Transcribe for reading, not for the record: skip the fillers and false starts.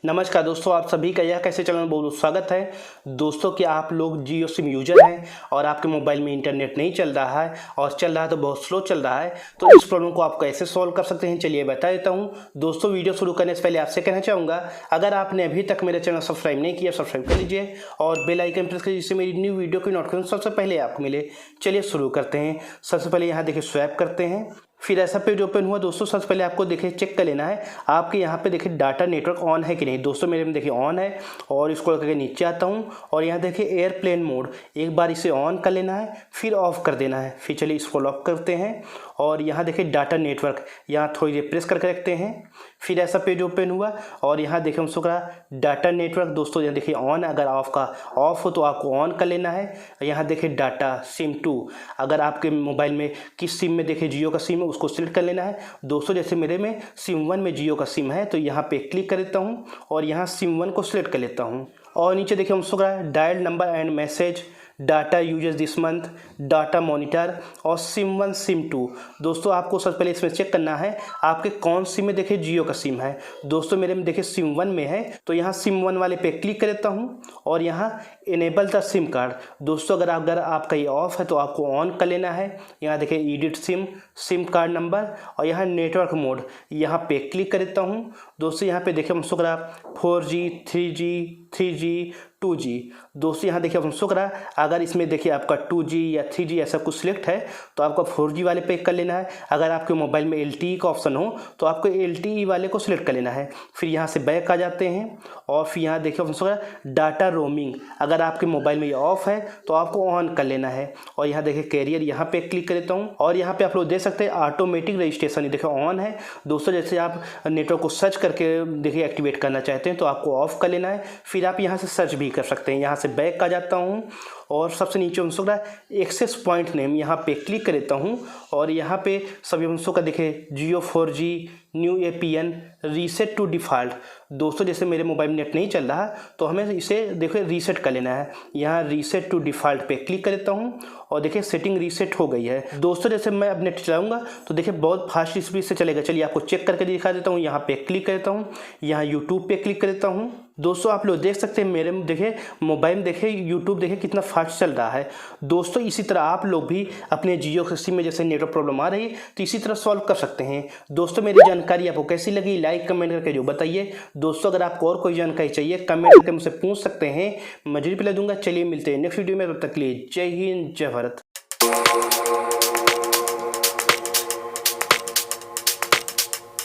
नमस्कार दोस्तों, आप सभी का यह कैसे चैनल में बहुत स्वागत है। दोस्तों, कि आप लोग जियो सिम यूजर हैं और आपके मोबाइल में इंटरनेट नहीं चल रहा है और चल रहा है तो बहुत स्लो चल रहा है, तो इस प्रॉब्लम को आप कैसे सॉल्व कर सकते हैं चलिए बता देता हूं। दोस्तों, वीडियो शुरू करने से पहले आपसे कहना चाहूँगा, अगर आपने अभी तक मेरे चैनल सब्सक्राइब नहीं किया सब्सक्राइब कर लीजिए और बेल आइकन प्रेस करिए जिससे मेरी न्यू वीडियो की नोटिफिकेशन सबसे पहले आपको मिले। चलिए शुरू करते हैं। सबसे पहले यहाँ देखिए स्वैप करते हैं, फिर ऐसा पेज ओपन हुआ। दोस्तों, सबसे पहले आपको देखिए चेक कर लेना है आपके यहाँ पे देखिए डाटा नेटवर्क ऑन है कि नहीं। दोस्तों, मेरे में देखिए ऑन है और इसको करके नीचे आता हूँ और यहाँ देखिए एयरप्लेन मोड, एक बार इसे ऑन कर लेना है फिर ऑफ कर देना है। फिर चलिए इसको लॉक करते हैं और यहाँ देखिए डाटा नेटवर्क, यहाँ थोड़ी देर प्रेस करके रखते हैं। फिर ऐसा पेज ओपन हुआ और यहाँ देखिए हमसे कहा डाटा नेटवर्क। दोस्तों, यहाँ देखिए ऑन, अगर ऑफ हो तो आपको ऑन कर लेना है। यहाँ देखिए डाटा सिम 2, अगर आपके मोबाइल में किस सिम में देखिए जियो का सिम है उसको सिलेक्ट कर लेना है। दोस्तों, जैसे मेरे में सिम 1 में जियो का सिम है तो यहाँ पे क्लिक कर लेता हूँ और यहाँ सिम 1 को सिलेक्ट कर लेता हूँ। और नीचे देखिए हमसे कहा dial number and message, data uses this month, data monitor और सिम 1 सिम 2। दोस्तों, आपको सबसे पहले इसमें चेक करना है आपके कौन सिम में देखिए जियो का सिम है। दोस्तों, मेरे में देखिए सिम 1 में है तो यहाँ सिम 1 वाले पे क्लिक कर लेता हूँ और यहाँ इनेबल द सिम कार्ड। दोस्तों, अगर आपका ये ऑफ है तो आपको ऑन कर लेना है। यहाँ देखिए एडिट सिम कार्ड नंबर और यहाँ नेटवर्क मोड, यहाँ पे क्लिक कर देता हूँ। दोस्तों, यहाँ पे देखिए हम शुक्र 4G 3G 3G 2G। दोस्तों, यहाँ देखिए हम शुक्र अगर इसमें देखिए आपका 2G या 3G ऐसा कुछ सिलेक्ट है तो आपको 4G वाले पे कर लेना है। अगर आपके मोबाइल में LTE का ऑप्शन हो तो आपको LTE वाले को सिलेक्ट कर लेना है। फिर यहाँ से बैक आ जाते हैं और फिर यहाँ देखिए हम शुक्र डाटा रोमिंग, अगर आपके मोबाइल में ये ऑफ है तो आपको ऑन कर लेना है। और यहाँ देखिए कैरियर, यहाँ पे क्लिक कर देता हूँ और यहाँ पे आप लोग देख सकते हैं ऑटोमेटिक रजिस्ट्रेशन, ये देखिए ऑन है। दोस्तों, जैसे आप नेटवर्क को सर्च करके देखिए एक्टिवेट करना चाहते हैं तो आपको ऑफ कर लेना है। फिर आप यहाँ से सर्च भी कर सकते हैं। यहाँ से बैक आ जाता हूँ और सबसे नीचे उनसों का एक्सेस पॉइंट नेम, यहाँ पे क्लिक कर देता हूँ और यहाँ पे सभी उनसों का देखिए Jio 4G new APN reset to default. दोस्तों, जैसे मेरे मोबाइल में नेट नहीं चल रहा तो हमें इसे देखिए रीसेट कर लेना है। यहाँ रीसेट टू डिफ़ॉल्ट पे क्लिक कर देता हूँ और देखिए सेटिंग रीसेट हो गई है। दोस्तों, जैसे मैं अब नेट चलाऊँगा तो देखिए बहुत फास्ट स्पीड से चलेगा। चलिए आपको चेक करके दिखा देता हूँ। यहाँ पे क्लिक कर देता हूँ, यहाँ यूट्यूब पे क्लिक कर देता हूँ। दोस्तों, आप लोग देख सकते हैं मेरे में देखिए मोबाइल में देखिए यूट्यूब देखिए कितना फास्ट चल रहा है। दोस्तों, इसी तरह आप लोग भी अपने जियो के सिम में जैसे नेटवर्क प्रॉब्लम आ रही है तो इसी तरह सॉल्व कर सकते हैं। दोस्तों, मेरी जानकारी आपको कैसी लगी लाइक कमेंट करके जो बताइए। दोस्तों, अगर आपको और कोई जानकारी चाहिए कमेंट करके मुझसे पूछ सकते हैं, मैं जरूर रिप्लाई दूंगा। चलिए मिलते हैं नेक्स्ट वीडियो में, तब तक के लिए जय हिंद जय भारत।